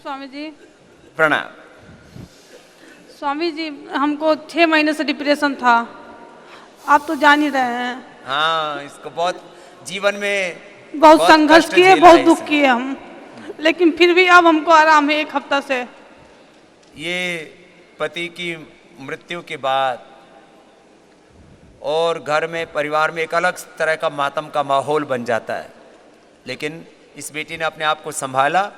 स्वामी जी। प्रणाम। स्वामी जी, हमको 6 महीने से डिप्रेशन था, आप तो जान ही रहे हैं। हाँ, इसको बहुत जीवन में बहुत संघर्ष कष्ट किए, झेला बहुत है दुख इसने। किए हम, लेकिन फिर भी अब हमको आराम है 1 हफ्ता से। ये पति की मृत्यु के बाद और घर में परिवार में एक अलग तरह का मातम का माहौल बन जाता है, लेकिन इस बेटी ने अपने आप को संभाला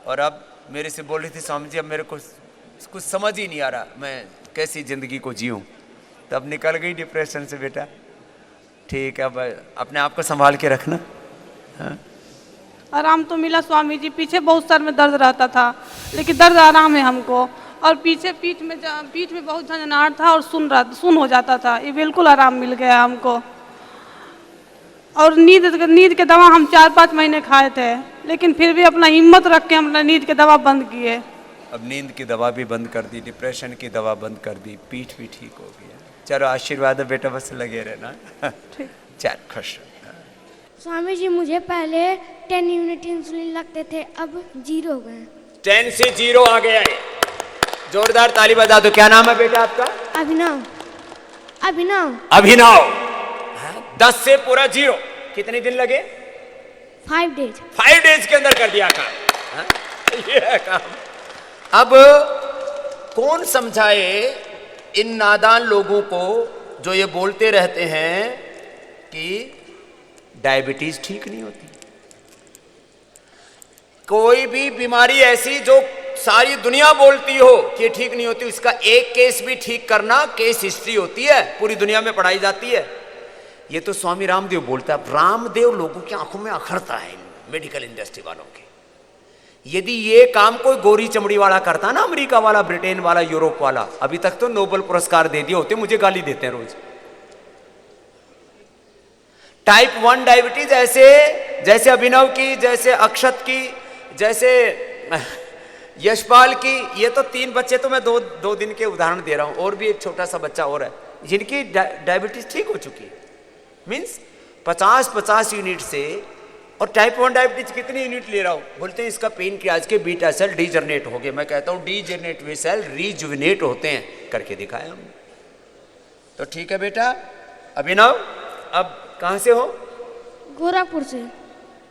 और अब मेरे से बोल रही थी, स्वामी जी अब मेरे को कुछ समझ ही नहीं आ रहा मैं कैसी ज़िंदगी को जीऊँ। तब निकल गई डिप्रेशन से। बेटा ठीक है, अब अपने आप को संभाल के रखना। हाँ? आराम तो मिला स्वामी जी, पीछे बहुत सर में दर्द रहता था, लेकिन दर्द आराम है हमको। और पीछे पीठ में बहुत झंझनाहट था और सुन हो जाता था, ये बिल्कुल आराम मिल गया हमको। और नींद के दवा हम 4-5 महीने खाए थे, लेकिन फिर भी अपना हिम्मत रख के हम अपना नींद के दवा बंद किए। अब नींद की दवा भी बंद कर दी, डिप्रेशन की दवा बंद कर दी, पीठ भी ठीक हो गया। चलो आशीर्वाद है बेटा, बस लगे रहना। चल खुश। स्वामी जी मुझे पहले 10 यूनिट इंसुलिन लगते थे, अब 0 हो गए। 10 से 0 आ गया है। जोरदार ताली बजा दो। क्या नाम है बेटा आपका? अभिनव। अभिनव। अभिनव। 10 से पूरा 0 कितने दिन लगे? 5 डेज। 5 डेज के अंदर कर दिया काम। हाँ? ये है काम। अब कौन समझाए इन नादान लोगों को जो ये बोलते रहते हैं कि डायबिटीज ठीक नहीं होती। कोई भी बीमारी ऐसी जो सारी दुनिया बोलती हो कि ठीक नहीं होती, इसका एक केस भी ठीक करना केस हिस्ट्री होती है, पूरी दुनिया में पढ़ाई जाती है। ये तो स्वामी रामदेव बोलता है। रामदेव लोगों की आंखों में अखरता है, मेडिकल इंडस्ट्री वालों के। यदि ये काम कोई गोरी चमड़ी वाला करता ना, अमेरिका वाला, ब्रिटेन वाला, यूरोप वाला, अभी तक तो नोबेल पुरस्कार दे दिए होते। मुझे गाली देते हैं रोज। टाइप 1 डायबिटीज ऐसे जैसे अभिनव की, जैसे अक्षत की, जैसे यशपाल की, ये तो 3 बच्चे तो मैं दो दिन के उदाहरण दे रहा हूं, और भी एक छोटा सा बच्चा और है जिनकी डायबिटीज ठीक हो चुकी है। मीन्स 50 यूनिट से। और टाइप 1 डायबिटीज कितनी यूनिट ले रहा हूं? बोलते हैं इसका पेनक्रियाज के बीटा सेल डीजनरेट हो गए। मैं कहता हूं डीजनरेट वे सेल रीजुविनेट होते हैं, करके दिखाया हमने। तो ठीक है बेटा अभिनव, अब कहां से हो? गोरखपुर से।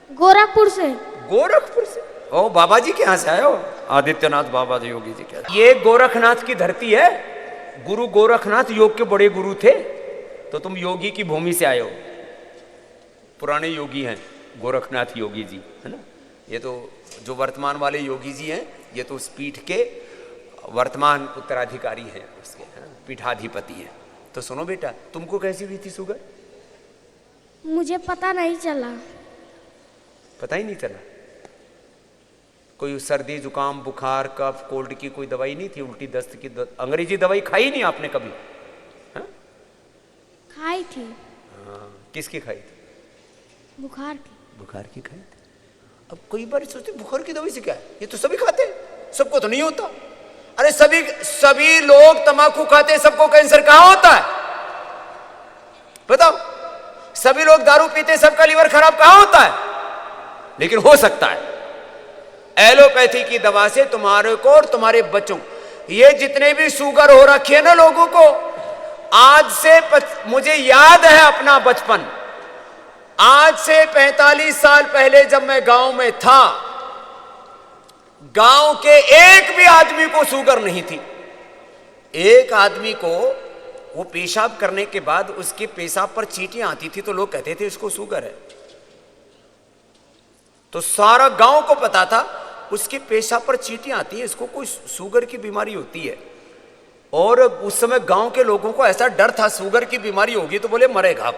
गोरखपुर से। गोरखपुर से? ओ बाबा जी के यहाँ से आए हो? आदित्यनाथ बाबा जी, योगी जी के। ये गोरखनाथ की धरती है। गुरु गोरखनाथ योग के बड़े गुरु थे, तो तुम योगी की भूमि से आए हो। पुराने योगी हैं गोरखनाथ योगी जी, है ना। ये तो जो वर्तमान वाले योगी जी हैं, ये तो उस पीठ के वर्तमान उत्तराधिकारी हैं उसके, है ना, पीठाधिपति हैं। तो सुनो बेटा, तुमको कैसी हुई थी शुगर? मुझे पता नहीं चला। पता ही नहीं चला? कोई सर्दी जुकाम बुखार कफ कोल्ड की कोई दवाई नहीं थी? उल्टी दस्त की अंग्रेजी दवाई खाई नहीं आपने कभी? हा? खाई थी। हाँ, किसकी खाई थी? बुखार की। बुखार की खाई थी। अब कई बार सोचते बुखार की दवाई से क्या है, ये तो सभी खाते हैं, सबको तो नहीं होता। अरे सभी लोग तंबाकू खाते हैं, सबको कैंसर कहां होता है बताओ? सभी लोग दारू पीते, सबका लीवर खराब कहां होता है? लेकिन हो सकता है एलोपैथी की दवा से तुम्हारे को और तुम्हारे बच्चों, ये जितने भी शुगर हो रखी है ना लोगों को, आज से मुझे याद है अपना बचपन, आज से 45 साल पहले जब मैं गांव में था, गांव के एक भी आदमी को शुगर नहीं थी। एक आदमी को वो पेशाब करने के बाद उसके पेशाब पर चींटियां आती थी, तो लोग कहते थे इसको शुगर है। तो सारा गांव को पता था उसके पेशाब पर चींटियां आती है, इसको कोई शुगर की बीमारी होती है। और उस समय गांव के लोगों को ऐसा डर था शुगर की बीमारी होगी तो बोले मरेगा।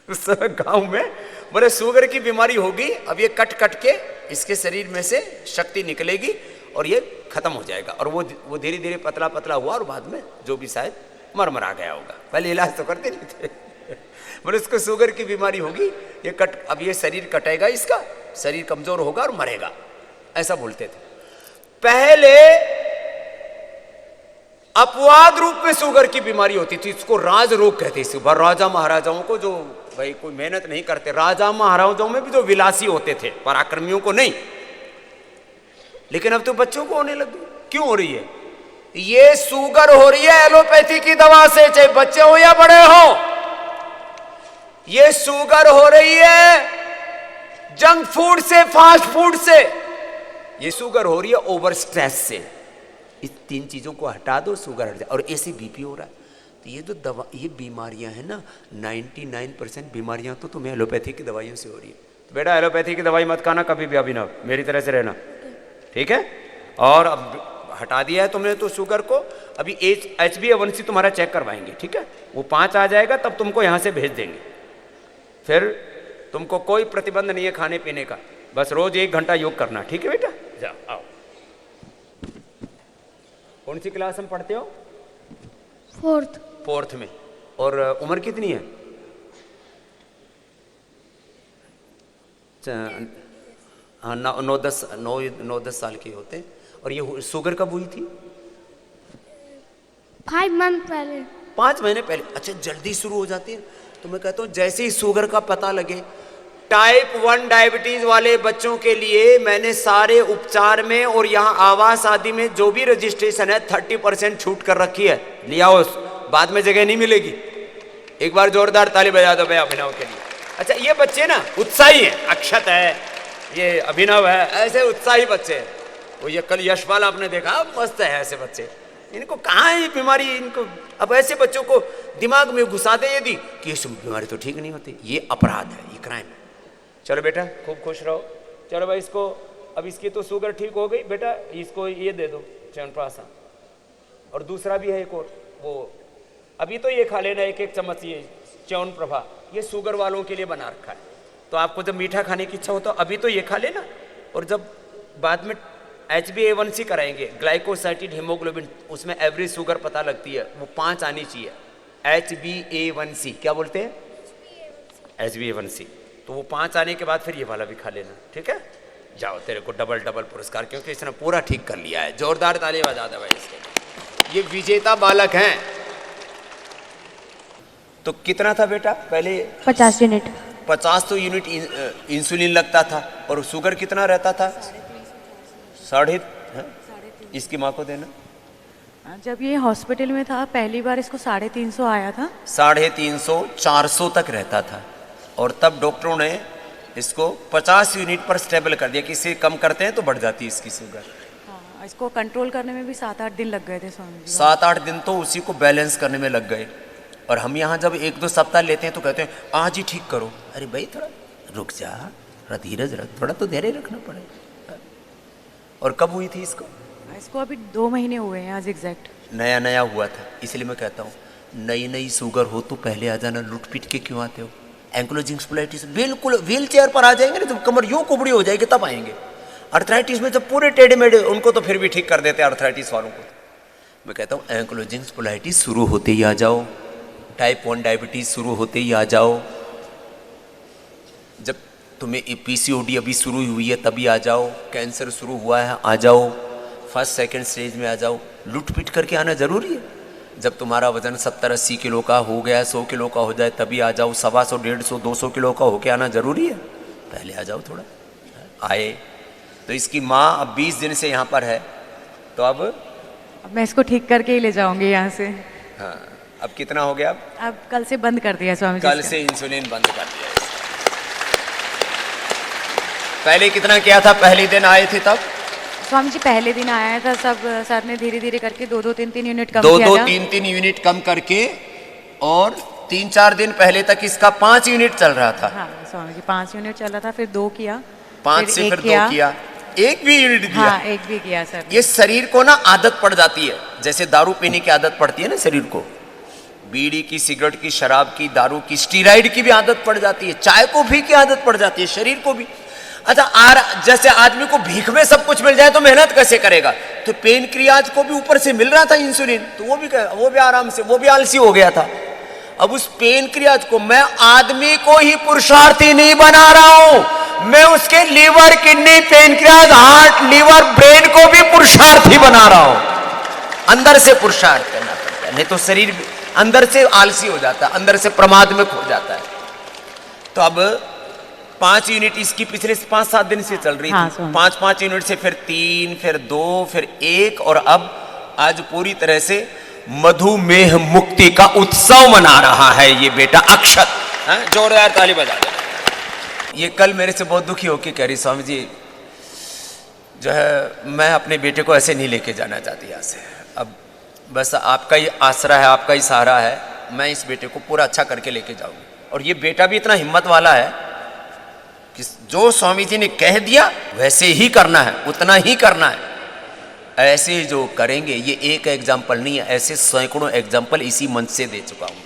उस समय गांव में बोले शुगर की बीमारी होगी, अब ये कट कट के इसके शरीर में से शक्ति निकलेगी और ये खत्म हो जाएगा। और वो धीरे धीरे पतला पतला हुआ और बाद में जो भी शायद मर गया होगा। पहले इलाज तो करते नहीं थे। बोले इसको शुगर की बीमारी होगी, ये अब ये शरीर कटेगा, इसका शरीर कमजोर होगा और मरेगा, ऐसा बोलते थे। पहले अपवाद रूप में शुगर की बीमारी होती थी, इसको राज रोग कहते थे। राजा महाराजाओं को जो भाई कोई मेहनत नहीं करते, राजा महाराजाओं में भी जो विलासी होते थे, पराक्रमियों को नहीं, लेकिन अब तो बच्चों को होने लगी। क्यों हो रही है? ये शुगर हो रही है एलोपैथी की दवा से, चाहे बच्चे हो या बड़े हो। ये शुगर हो रही है जंक फूड से, फास्ट फूड से। ये शुगर हो रही है ओवर स्ट्रेस से। इस 3 चीजों को हटा दो, शुगर हट जाए। और ऐसे बीपी हो रहा है। तो ये जो दवा, ये बीमारियां हैं ना, 99% बीमारियां तो तुम्हें एलोपैथी की दवाइयों से हो रही है। तो बेटा एलोपैथी की दवाई मत खाना कभी भी, अभिनव, मेरी तरह से रहना, ठीक है? और अब हटा दिया है तुमने तो शुगर को। अभी HbA1c तुम्हारा चेक करवाएंगे, ठीक है? वो 5 आ जाएगा तब तुमको यहाँ से भेज देंगे। फिर तुमको कोई प्रतिबंध नहीं है खाने पीने का, बस रोज 1 घंटा योग करना, ठीक है बेटा? जाओ, आओ। कौन सी क्लास में पढ़ते हो? 4th में। और उम्र कितनी है? हाँ, 9-10 साल के होते हैं। और ये शुगर कब हुई थी? 5 मंथ पहले। 5 महीने पहले। अच्छा, जल्दी शुरू हो जाती है। तो मैं कहता हूँ जैसे ही शुगर का पता लगे, टाइप 1 डायबिटीज वाले बच्चों के लिए मैंने सारे उपचार में और यहाँ आवास आदि में जो भी रजिस्ट्रेशन है 30% छूट कर रखी है। लिया हो, बाद में जगह नहीं मिलेगी। एक बार जोरदार ताली बजा दो भाई अभिनव के लिए। अच्छा, ये बच्चे ना उत्साही हैं। अक्षत है, ये अभिनव है, ऐसे उत्साही बच्चे हैं। वो ये कल यशपाल आपने देखा, मस्त है ऐसे बच्चे। इनको कहाँ है ये बीमारी? इनको अब ऐसे बच्चों को दिमाग में घुसा दे यदि कि ये बीमारी तो ठीक नहीं होती, ये अपराध है, ये क्राइम है। चलो बेटा, खूब खुश रहो। चलो भाई, इसको अब इसकी तो शुगर ठीक हो गई बेटा, इसको ये दे दो च्यवनप्राश। और दूसरा भी है एक और, वो अभी तो ये खा लेना 1-1 चम्मच ये च्यवनप्रभा। ये शुगर वालों के लिए बना रखा है। तो आपको जब मीठा खाने की इच्छा हो तो अभी तो ये खा लेना। और जब बाद में HbA1c कराएंगे, ग्लाइकोसाइटिड हीमोग्लोबिन, उसमें एवरेज शुगर पता लगती है, वो 5 आनी चाहिए। HbA1c क्या बोलते हैं? HbA1c। तो वो 5 आने के बाद फिर ये वाला भी खा लेना, ठीक है? जाओ, तेरे को डबल पुरस्कार, क्योंकि इसने पूरा ठीक कर लिया है। जोरदार ताली बजा दो भाई इसके। ये विजेता बालक हैं। तो कितना था बेटा पहले? 50 यूनिट। 50 तो यूनिट इंसुलिन लगता था। और शुगर कितना रहता था? 3.5। इसकी माँ को देना। जब ये हॉस्पिटल में था पहली बार इसको 350 आया था। 350, 400 तक रहता था। और तब डॉक्टरों ने इसको 50 यूनिट पर स्टेबल कर दिया कि इसे कम करते हैं तो बढ़ जाती है इसकी शुगर। हाँ, इसको कंट्रोल करने में भी 7-8 दिन लग गए थे स्वामी जी। 7-8 दिन तो उसी को बैलेंस करने में लग गए। और हम यहाँ जब 1-2 सप्ताह लेते हैं तो कहते हैं आज ही ठीक करो। अरे भाई थोड़ा रुक जा, थोड़ा धीरज रख, थोड़ा तो धैर्य रखना पड़ेगा। और कब हुई थी इसको? इसको अभी 2 महीने हुए हैं आज एग्जैक्ट। नया हुआ था। इसलिए मैं कहता हूँ नई शुगर हो तो पहले आ जाना, लुट पिट के क्यों आते हो? एंक्लोजिंग स्पोलाइटिस बिल्कुल व्हील चेयर पर आ जाएंगे ना, जब कमर यूं कुबड़ी हो जाएगी तब आएंगे। अर्थराइटिस में जब पूरे टेढ़े मेढ़े, उनको तो फिर भी ठीक कर देते हैं अर्थराइटिस वालों को। मैं कहता हूँ एंक्लोजिंग स्पोलाइटिस शुरू होते ही आ जाओ, टाइप 1 डायबिटीज शुरू होते ही आ जाओ, जब तुम्हें PCOD अभी शुरू हुई है तभी आ जाओ, कैंसर शुरू हुआ है आ जाओ, फर्स्ट सेकंड स्टेज में आ जाओ। लुट पिट करके आना जरूरी है। जब तुम्हारा वजन 70-80 किलो का हो गया, 100 किलो का हो जाए तभी आ जाओ। 125, 150, 200 किलो का होके आना जरूरी है? पहले आ जाओ थोड़ा। आए तो इसकी माँ अब 20 दिन से यहाँ पर है, तो अब मैं इसको ठीक करके ही ले जाऊंगी यहाँ से। हाँ, अब कितना हो गया? अब कल से बंद कर दिया स्वामी जी। कल से इंसुलिन बंद कर दिया। पहले कितना किया था? पहले दिन आए थे तब? स्वामी जी पहले दिन आया था, सब सर ने धीरे धीरे करके 2-2, 3-3 यूनिट कम किया। 2-2, 3-3 यूनिट कम करके, और 3-4 दिन पहले तक इसका 5 यूनिट चल रहा था। हाँ स्वामी जी 5 यूनिट चल रहा था, फिर 2 किया, 5 से फिर 2 किया, 1 भी यूनिट दिया। हाँ 1 भी किया सर। ये शरीर को ना आदत पड़ जाती है, जैसे दारू पीने की आदत पड़ती है ना शरीर को, बीड़ी की, सिगरेट की, शराब की, दारू की, स्टीराइड की भी आदत पड़ जाती है, चाय कॉफी की आदत पड़ जाती है शरीर को भी। अच्छा, जैसे आदमी को भीख में सब कुछ मिल जाए तो मेहनत कैसे करेगा? तो पेन क्रियाज को भी ऊपर से मिल रहा था इंसुलिन, तो वो भी आराम से, वो भी आलसी हो गया था। अब उस पेन क्रियाज को, मैं आदमी को ही पुरुषार्थी नहीं बना रहा हूं, मैं उसके liver, kidney, pancreas, heart, liver, brain को भी पुरुषार्थी बना रहा हूं। अंदर से पुरुषार्थ करना पड़ता है, नहीं तो शरीर अंदर से आलसी हो जाता है, अंदर से प्रमाद में खो जाता है। तो अब 5 यूनिट इसकी पिछले 5-7 दिन से चल रही हाँ, थी। स्वामी। 5 यूनिट से फिर 3, फिर 2, फिर 1 और अब आज पूरी तरह से मधुमेह मुक्ति का उत्सव मना रहा है ये बेटा अक्षत। हाँ, जोरदार ताली बजा दो। ये कल मेरे से बहुत दुखी होकर कह रही, स्वामी जी जो है मैं अपने बेटे को ऐसे नहीं लेके जाना चाहती यहाँ से, अब बस आपका ही आसरा है, आपका ही सहारा है, मैं इस बेटे को पूरा अच्छा करके लेके जाऊंगी। और ये बेटा भी इतना हिम्मत वाला है कि जो स्वामी जी ने कह दिया वैसे ही करना है, उतना ही करना है। ऐसे जो करेंगे, ये एक एग्जाम्पल नहीं है, ऐसे सैकड़ों एग्जाम्पल इसी मंच से दे चुका हूं।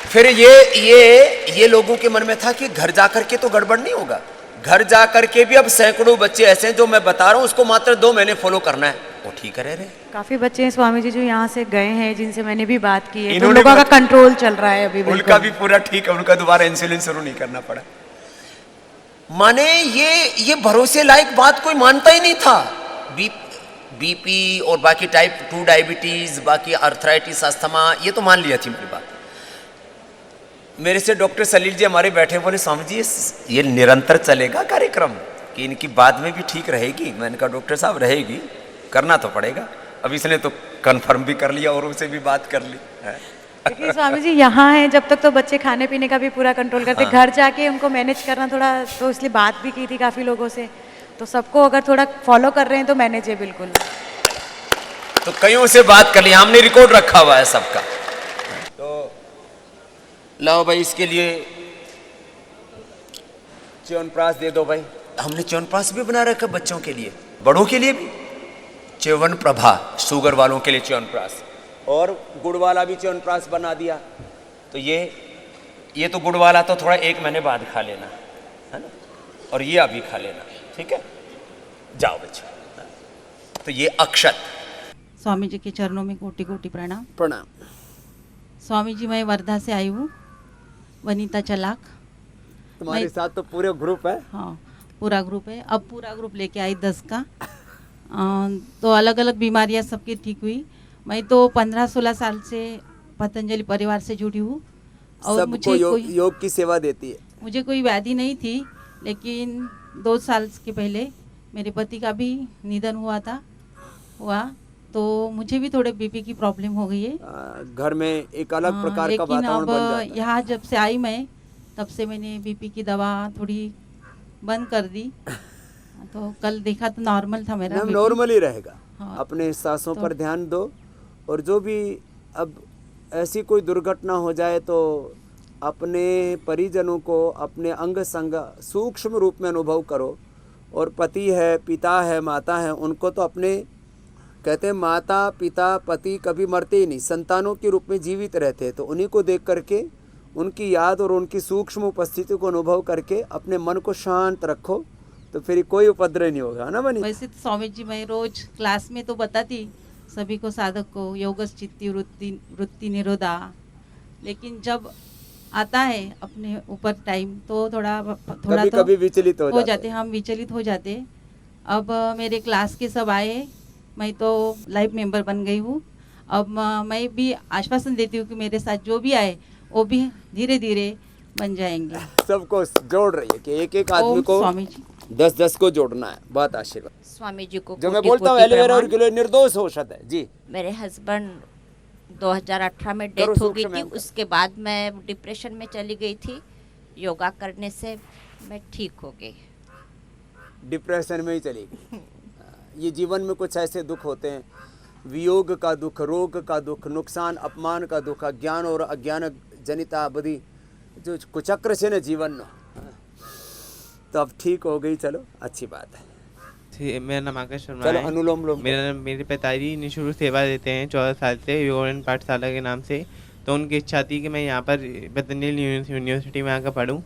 फिर ये लोगों के मन में था कि घर जाकर के तो गड़बड़ नहीं होगा। घर जाकर के भी अब सैकड़ों बच्चे ऐसे हैं जो मैं बता रहा हूं, उसको मात्र 2 महीने फॉलो करना है, वो ठीक रह रहे। काफी बच्चे हैं स्वामी जी जो यहाँ से गए हैं, जिनसे मैंने भी बात की है, तो इन्होंने लोगों का भी- कंट्रोल चल रहा है अभी उनका बिल्कुल। भी पूरा ठीक है, उनका दोबारा इंसुलिन शुरू नहीं करना पड़ा। माने ये भरोसे लायक बात कोई मानता ही नहीं था। बीपी और बाकी टाइप 2 डायबिटीज, बाकी अर्थराइटिस, अस्थमा, ये तो मान लिया थी मेरी बात। मेरे से डॉक्टर सलील जी हमारे बैठे, बोले स्वामी जी ये निरंतर चलेगा कार्यक्रम कि इनकी बाद में भी ठीक रहेगी? मैंने कहा डॉक्टर साहब रहेगी, करना तो पड़ेगा। अब इसने तो कंफर्म भी कर लिया और उनसे भी बात कर ली है। क्योंकि स्वामी जी यहाँ हैं जब तक तो बच्चे खाने पीने का भी पूरा कंट्रोल करते, घर जाके उनको मैनेज करना थोड़ा, तो इसलिए बात भी की थी काफी लोगों से, तो सबको अगर थोड़ा फॉलो कर रहे हैं तो मैनेज है बिल्कुल। तो कईयों से बात कर लिया, हमने रिकॉर्ड रखा हुआ है सबका। तो लाओ भाई, इसके लिए च्यवनप्राश दे दो भाई। हमने च्यवनप्राश भी बना रखा बच्चों के लिए, बड़ों के लिए भी। च्यवन प्रभा, शुगर वालों के लिए च्यवनप्राश, और गुड़ वाला भी च्यवनप्राश बना दिया। तो ये तो गुड़ वाला तो थोड़ा 1 महीने बाद खा लेना है ना, और ये अभी खा लेना, ठीक है? जाओ बच्चों। तो ये अक्षत। स्वामी जी के चरणों में कोटि कोटि प्रणाम। प्रणाम। स्वामी जी, मैं वर्धा से आई हूँ, वनीता चलाक। तुम्हारे मैं- साथ तो पूरे ग्रुप है। हाँ, पूरा ग्रुप है। अब पूरा ग्रुप लेके आई 10 का। तो अलग अलग बीमारियाँ सबकी ठीक हुई। मैं तो 15-16 साल से पतंजलि परिवार से जुड़ी हूँ, और सबको योग की सेवा देती है। मुझे कोई व्याधि नहीं थी, लेकिन 2 साल के पहले मेरे पति का भी निधन हुआ, तो मुझे भी थोड़े बीपी की प्रॉब्लम हो गई है। घर में एक अलग प्रकार का लेकिन वातावरण अब बन जाता है। यहाँ जब से आई मैं, तब से मैंने बीपी की दवा थोड़ी बंद कर दी। तो कल देखा तो नॉर्मल था मेरा BP। नॉर्मल ही रहेगा। हाँ। अपने सांसों तो- पर ध्यान दो, और जो भी अब ऐसी कोई दुर्घटना हो जाए तो अपने परिजनों को अपने अंग संग सूक्ष्म रूप में अनुभव करो। और पति है, पिता है, माता है, उनको तो अपने, कहते हैं माता पिता पति कभी मरते ही नहीं, संतानों के रूप में जीवित रहते हैं। तो उन्हीं को देख करके उनकी याद और उनकी सूक्ष्म उपस्थिति को अनुभव करके अपने मन को शांत रखो, तो फिर कोई उपद्रव नहीं होगा, है ना बनी? वैसे तो स्वामी जी मैं रोज क्लास में तो बताती सभी को, साधक को, योगस चित्ती वृत्ति निरोधा, लेकिन जब आता है अपने ऊपर टाइम तो थोड़ा कभी तो कभी विचलित हो जाते, हम विचलित हो जाते। अब मेरे क्लास के सब आए, मैं तो लाइव मेंबर बन गई हूँ। अब मैं भी आश्वासन देती हूँ कि मेरे साथ जो भी आए वो भी धीरे धीरे बन जाएंगे। सबको जोड़ रही है कि एक एक आदमी ओम को स्वामी जी। 10-10 को जोड़ना है। बहुत आशीर्वाद। स्वामी जी को जो मैं कोटि बोलता हूँ कोटि एलोवेरा और प्रणाम। गिलोय निर्दोष औषध है जी। मेरे हस्बैंड 2018 में करो डेथ हो गई सूक्ष्म थी, में। उसके बाद मैं डिप्रेशन में चली गई थी। योगा करने से मैं ठीक हो गई। डिप्रेशन में ही चली गई। ये जीवन में कुछ ऐसे दुख होते हैं, वियोग का दुख, रोग का दुख, नुकसान अपमान का दुख, अज्ञान और अज्ञान जनिता बदी जो कुचक्र से न जीवन में, तो अब ठीक हो गई, चलो अच्छी बात है। मेरा नाम आकाश शर्मा चलो है। अनुलोम विलोम मेरे पिताजी निःशुल्क सेवा देते हैं 14 साल से, योगन पाठशाला के नाम से। तो उनकी इच्छा थी कि मैं यहाँ पर पतंजलि यूनिवर्सिटी में आकर पढूं,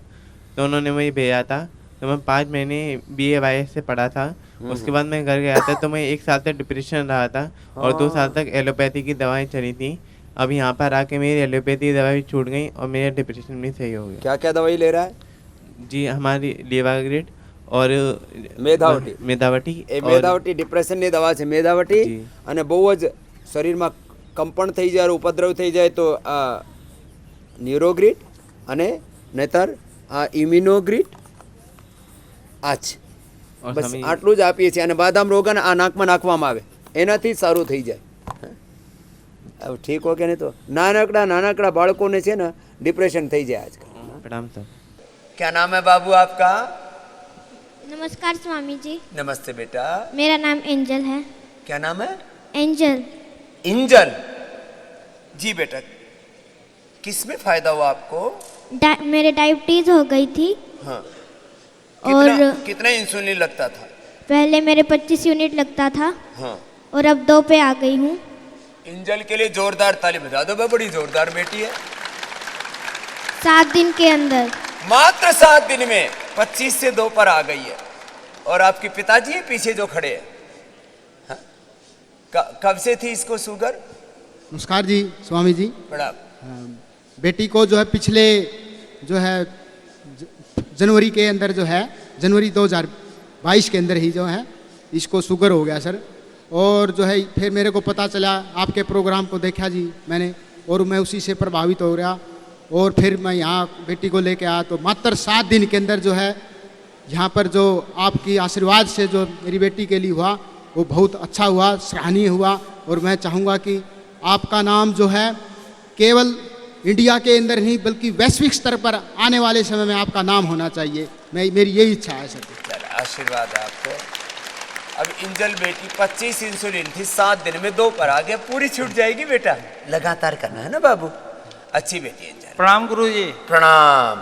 तो उन्होंने मुझे भेजा था। तो मैं 5 महीने BA से पढ़ा था। उसके बाद मैं घर गया था, तो मैं 1 साल तक डिप्रेशन रहा था, और 2 साल तक एलोपैथी की दवाएं चली थी। अब यहाँ पर आके मेरी एलोपैथी की दवाई छूट गई और मेरा डिप्रेशन भी सही हो गया। क्या क्या दवाई ले रहा है? जी, हमारी लेवाग्रिड और मेधावटी। मेधावटी એ और- મેધાવટી ડિપ્રેશનની દવા છે મેધાવટી, જી। અને બહુ જ શરીરમાં કંપન થઈ જાય, ઉપદ્રવ થઈ જાય તો આ ન્યુરોગ્રીટ અને નહીતર આ ઇમ્યુનોગ્રીટ આ જ और બસ स्वामी આટલું જ આપીએ છીએ અને બાદામ રોગન આ નાકમાં નાખવામાં આવે એનાથી જ સારું થઈ જાય હવે ઠીક હોય કે નહીં તો નાનકડા બાળકોને છે ને ડિપ્રેશન થઈ જાય આજકાલ प्रणाम सर। क्या नाम है बाबू आपका? नमस्कार स्वामी जी, नमस्ते बेटा। मेरा नाम एंजल है। क्या नाम है? एंजल। इंजल जी बेटा, किसमें फायदा हुआ आपको? मेरे डायबिटीज हो गई थी हाँ। और कितना इंसुलिन लगता था? पहले मेरे 25 यूनिट लगता था हाँ। और अब 2 पे आ गई हूँ। इंजल के लिए जोरदार ताली बजा दो, बड़ी जोरदार बेटी है। 7 दिन के अंदर। मात्र 7 दिन में 25 से 2 पर आ गई है। और आपके पिताजी है पीछे जो खड़े हैं, हाँ? कब से थी इसको शुगर? नमस्कार जी स्वामी जी। प्रणाम। बेटी को जो है पिछले जो है जनवरी के अंदर जो है जनवरी 2022 के अंदर ही जो है इसको शुगर हो गया सर। और जो है फिर मेरे को पता चला, आपके प्रोग्राम को देखा जी मैंने और मैं उसी से प्रभावित हो गया और फिर मैं यहाँ बेटी को लेके आया तो मात्र 7 दिन के अंदर जो है यहाँ पर जो आपकी आशीर्वाद से जो मेरी बेटी के लिए हुआ वो बहुत अच्छा हुआ, सराहनीय हुआ। और मैं चाहूँगा कि आपका नाम जो है केवल इंडिया के अंदर नहीं बल्कि वैश्विक स्तर पर आने वाले समय में आपका नाम होना चाहिए, मेरी यही इच्छा है सर। चलो आशीर्वाद है आपको। अब इंजल बेटी 25 इंसुलिन थी, 7 दिन में 2 पर आ गया, पूरी छूट जाएगी बेटा। लगातार करना है ना बाबू। अच्छी बेटी इंजल। प्रणाम गुरु जी। प्रणाम।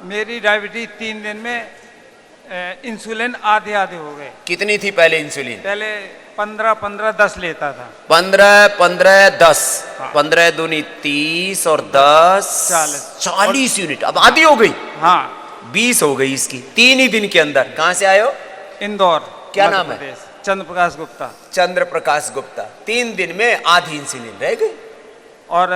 मेरी डायबिटीज 3 दिन में इंसुलिन आधे हो गए। कितनी थी पहले इंसुलिन? पहले 15-10 लेता था। 15-10 15 दूनी 30 और 10 40 यूनिट। अब आधी हो गई। हाँ 20 हो गई इसकी 3 ही दिन के अंदर। कहाँ से आए हो? इंदौर। क्या मध्य नाम है? प्रदेश। चंद्र प्रकाश गुप्ता। चंद्र प्रकाश गुप्ता। 3 दिन में आधी इंसुलिन रह गई। और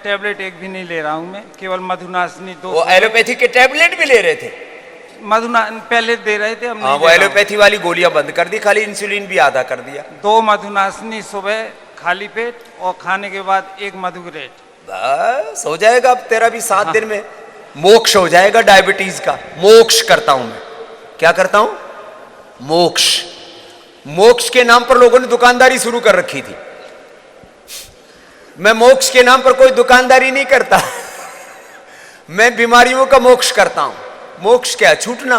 टेबलेट एक भी नहीं ले रहा हूँ मैं, केवल मधुनाशनी 2। वो एलोपैथी के टेबलेट भी ले रहे थे? पहले दे रहे थे हम। हाँ, वो एलोपैथी वाली गोलियां बंद कर दी, खाली इंसुलिन भी आधा कर दिया। 2 मधुनाशनी सुबह खाली पेट और खाने के बाद 1 मधुग्रेट। बस हो जाएगा अब तेरा भी 7 दिन में मोक्ष हो जाएगा डायबिटीज का। मोक्ष करता हूं मैं। क्या करता हूं? मोक्ष। मोक्ष के नाम पर लोगों ने दुकानदारी शुरू कर रखी थी। मैं मोक्ष के नाम पर कोई दुकानदारी नहीं करता। मैं बीमारियों का मोक्ष करता हूं। मोक्ष क्या? छूटना।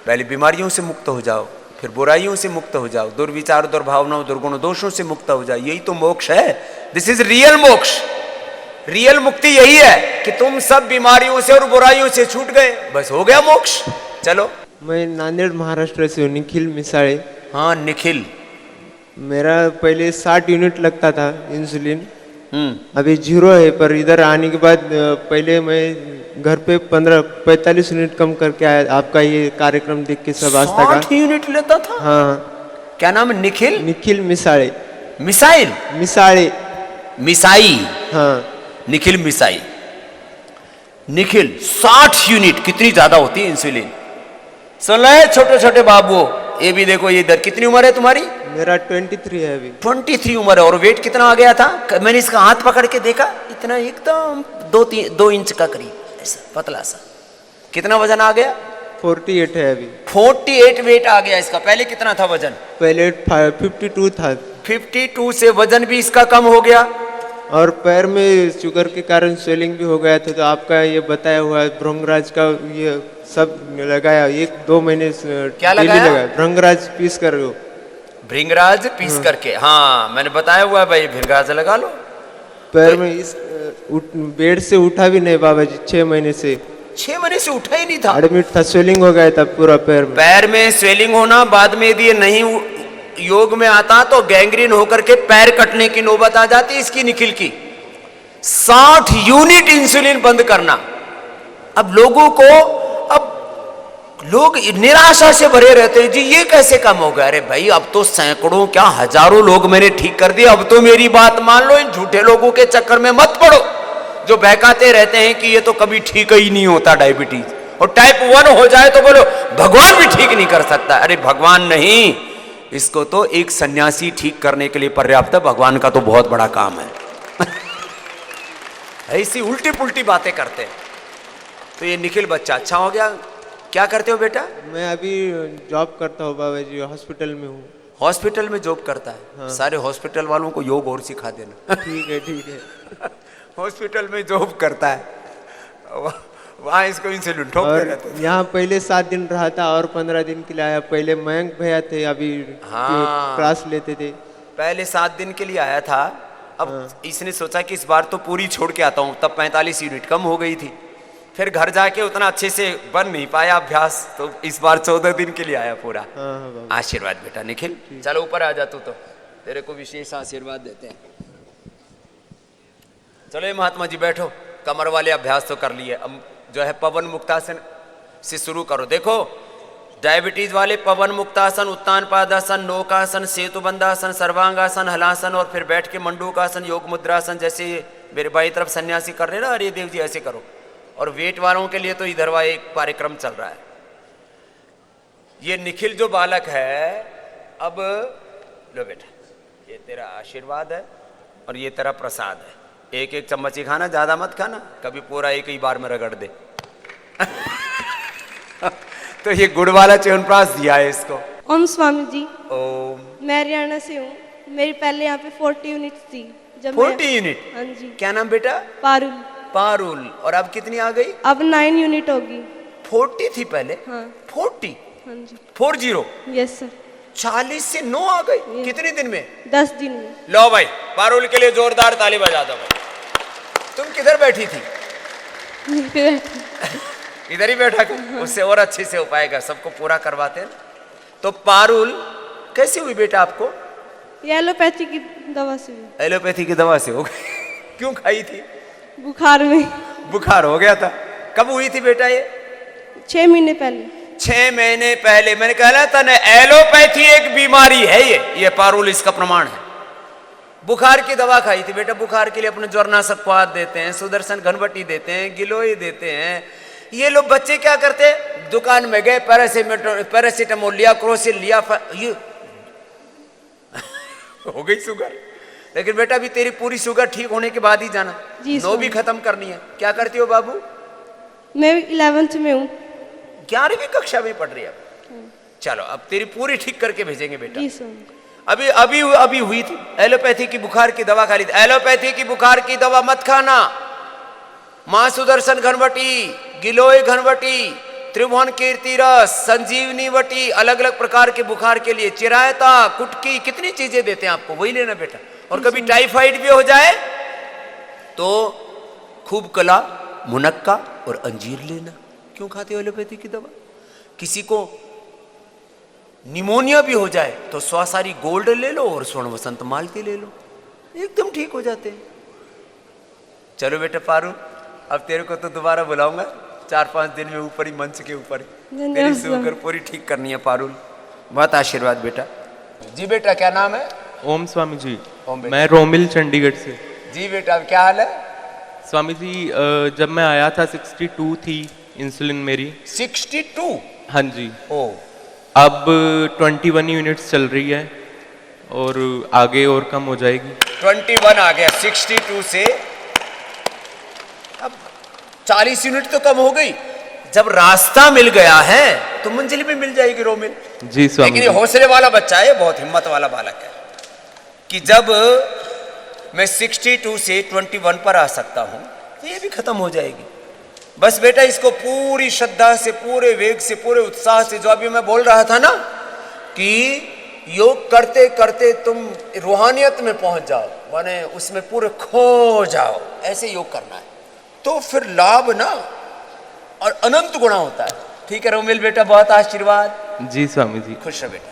पहले बीमारियों से मुक्त हो जाओ, फिर बुराइयों से मुक्त हो जाओ, दुर्विचार, दुर्भावनाओं, दुर्गुणों, दोषों से मुक्त हो जाओ। यही तो मोक्ष है। दिस इज रियल मोक्ष। रियल मुक्ति यही है कि तुम सब बीमारियों से और बुराइयों से छूट गए, बस हो गया मोक्ष। चलो। मैं नांदेड़ महाराष्ट्र से हूँ, निखिल मिसाळे। हाँ निखिल। मेरा पहले 60 यूनिट लगता था इंसुलिन, अभी 0 है। पर इधर आने के बाद पहले मैं घर पे 45 यूनिट कम करके आया। आपका ये कार्यक्रम देख के सब आस्था का 60 यूनिट लेता था? हाँ। क्या नाम है? निखिल? निखिल मिसाळे। मिसाइल? मिसाळे। मिसाई। हाँ निखिल मिसाई। निखिल 60 यूनिट कितनी ज्यादा होती है इंसुलिन। सुन ले छोटे छोटे बाबू, ये भी देखो ये इधर। कितनी उम्र है तुम्हारी? मेरा 23 है अभी। 23 उम्र है। और वेट कितना आ गया था? मैंने इसका हाथ पकड़ के देखा, इतना एकदम 2 इंच का करीब, ऐसा पतला सा। कितना वजन आ गया? 48 है अभी। 48 वेट आ गया इसका। पहले कितना था वजन? पहले 52 था। 52 से वजन भी इसका कम हो गया। और पैर में शुगर के कारण स्वेलिंग भी हो गया था। तो आपका ये बताया हुआ भृंगराज का ये सब लगाया 1-2 महीने। क्या लगाया? भृंगराज पीस कर लो। भृंगराज पीस करके? हाँ मैंने बताया हुआ है भाई, भृंगराज लगा लो। पैर में इस बेड से उठा भी नहीं बाबा जी 6 महीने से। 6 महीने से उठा ही नहीं था। एडमिट था, स्वेलिंग हो गया था पूरा पैर में। पैर में स्वेलिंग होना, बाद में यदि ये नहीं योग में आता तो गैंग्रीन होकर के पैर कटने की नौबत आ जाती इसकी निखिल की। 60 यूनिट इंसुलिन बंद करना। अब लोगों को, अब लोग निराशा से भरे रहते हैं जी ये कैसे कम हो गया। अरे भाई अब तो सैकड़ों क्या हजारों लोग मैंने ठीक कर दिए। अब तो मेरी बात मान लो, इन झूठे लोगों के चक्कर में मत पड़ो जो बहकाते रहते हैं कि ये तो कभी ठीक ही नहीं होता डायबिटीज। और टाइप 1 हो जाए तो बोलो भगवान भी ठीक नहीं कर सकता। अरे भगवान नहीं, इसको तो एक सन्यासी ठीक करने के लिए पर्याप्त है। भगवान का तो बहुत बड़ा काम है। ऐसी उल्टी पुल्टी बातें करते हैं। तो ये निखिल बच्चा अच्छा हो गया। क्या करते हो बेटा? मैं अभी जॉब करता हूँ बाबा जी, हॉस्पिटल में हूँ। हॉस्पिटल में जॉब करता है? हाँ। सारे हॉस्पिटल वालों को योग और सिखा देना। ठीक है ठीक है। हॉस्पिटल में जॉब करता है, वहाँ इसको इंसुलिन ठोकते रहते हैं। यहाँ पहले 7 दिन रहा था और 15 दिन के लिए आया। पहले मयंक भैया थे, अभी हाँ। क्लास लेते थे। पहले 7 दिन के लिए आया था, अब इसने सोचा कि इस बार तो पूरी छोड़ के आता हूँ, तब 45 यूनिट कम हो गई थी। फिर घर जाके उतना अच्छे से बन नहीं पाया अभ्यास, तो इस बार 14 दिन के लिए आया पूरा। आशीर्वाद बेटा निखिल, चलो ऊपर आ जा तू, तो तेरे को विशेष आशीर्वाद देते हैं। चलो ये महात्मा जी बैठो, कमर वाले अभ्यास तो कर लिए, अब जो है पवन मुक्तासन से शुरू करो। देखो डायबिटीज वाले पवन मुक्तासन, उत्तान पादासन, नौकासन, सेतु बंधासन, सर्वांगासन, हलासन और फिर बैठ के मंडूकासन, योग मुद्रासन, जैसे मेरे बाई तरफ सन्यासी कर रहे ना अरे देव जी, ऐसे करो। और वेट वालों के लिए तो इधर वह एक कार्यक्रम चल रहा है। ये निखिल जो बालक है, अब लो बेटा, ये तेरा आशीर्वाद है और ये तेरा प्रसाद है। एक एक चम्मच ही खाना, ज्यादा मत खाना, कभी पूरा एक ही बार में रगड़ दे। तो ये गुड़ वाला च्यवनप्राश दिया है इसको। ओम स्वामी जी। ओम। मैं हरियाणा से हूँ। मेरी पहले यहाँ पे 40 यूनिट्स थी। जब 40 यूनिट? हाँ जी। क्या नाम बेटा? पारुल। पारुल। और अब कितनी आ गई? अब 9 यूनिट होगी। 40 थी पहले? हाँ। 40? हाँ जी। 40? Yes sir. 40 से 9 आ गई? कितने दिन में? 10 दिन में। लो भाई, पारुल के लिए जोरदार ताली बजा दो। तुम किधर बैठी थी? इधर ही बैठा कर, उससे और अच्छे से हो पाएगा, सबको पूरा करवाते हैं। तो पारुल कैसी हुई बेटा आपको? ये एलोपैथी की दवा से हुई। एलोपैथी की दवा से हो गई? क्यों खाई थी? बुखार में। बुखार हो गया था। कब हुई थी बेटा ये? 6 महीने पहले। 6 महीने पहले। मैंने कहा था ना, एलोपैथी एक बीमारी है। ये पारुल इसका प्रमाण है। बुखार की दवा खाई थी बेटा। बुखार के लिए अपने ज्वरनाशक क्वाद देते हैं, सुदर्शन घनवटी देते हैं, गिलोय देते हैं। ये लोग बच्चे क्या करते हैं, दुकान में गए, पैरासीटामोल लिया, क्रोसिल लिया, ये हो गई शुगर। लेकिन बेटा अभी तेरी पूरी शुगर ठीक होने के बाद ही जाना, नो भी खत्म करनी है। क्या करती हो बाबू? मैं 11th में हूँ। 11वीं कक्षा में पढ़ रही है। चलो अब तेरी पूरी ठीक करके भेजेंगे बेटा। जी सर। अभी हुई थी एलोपैथी की बुखार की दवा खा ली थी। एलोपैथी की बुखार की दवा मत खाना। मां सुदर्शन घनवटी, गिलोय घनवटी, त्रिभुवन कीर्ति रस, संजीवनी वटी, अलग अलग प्रकार के बुखार के लिए, चिरायता, कुटकी, कितनी चीजें देते हैं आपको, वही लेना बेटा। और कभी टाइफाइड भी हो जाए तो खूब कला, मुनक्का और अंजीर लेना। क्यों खाते हो एलोपैथी की दवा? किसी को निमोनिया भी हो जाए तो स्वासारी गोल्ड ले लो और स्वर्ण वसंत मालती ले लो, एकदम ठीक हो जाते हैं। चलो बेटा पारुल, अब तेरे को तो दोबारा बुलाऊंगा 4-5 दिन में, ऊपर ही मंच के ऊपर ही तेरी शुगर पूरी ठीक करनी है पारुल। बहुत आशीर्वाद बेटा। जी बेटा क्या नाम है? ओम स्वामी जी। ओम बेटा। मैं रोमिल चंडीगढ़ से। जी बेटा क्या हाल है? स्वामी जी जब मैं आया था 62 थी इंसुलिन मेरी। 62? हाँ जी। ओ। अब 21 यूनिट्स चल रही है और आगे और कम हो जाएगी। 21 आ गया 62 से, अब 40 यूनिट तो कम हो गई। जब रास्ता मिल गया है तो मंजिल भी मिल जाएगी रोमिल। जी स्वामी। लेकिन ये हौसले वाला बच्चा है, बहुत हिम्मत वाला बालक है कि जब मैं 62 से 21 पर आ सकता हूं तो ये भी खत्म हो जाएगी। बस बेटा इसको पूरी श्रद्धा से, पूरे वेग से, पूरे उत्साह से, जो अभी मैं बोल रहा था ना कि योग करते करते तुम रूहानियत में पहुंच जाओ, माने उसमें पूरे खो जाओ, ऐसे योग करना है तो फिर लाभ ना और अनंत गुणा होता है। ठीक है रोमिल बेटा, बहुत आशीर्वाद। जी स्वामी जी। खुश रहो बेटा।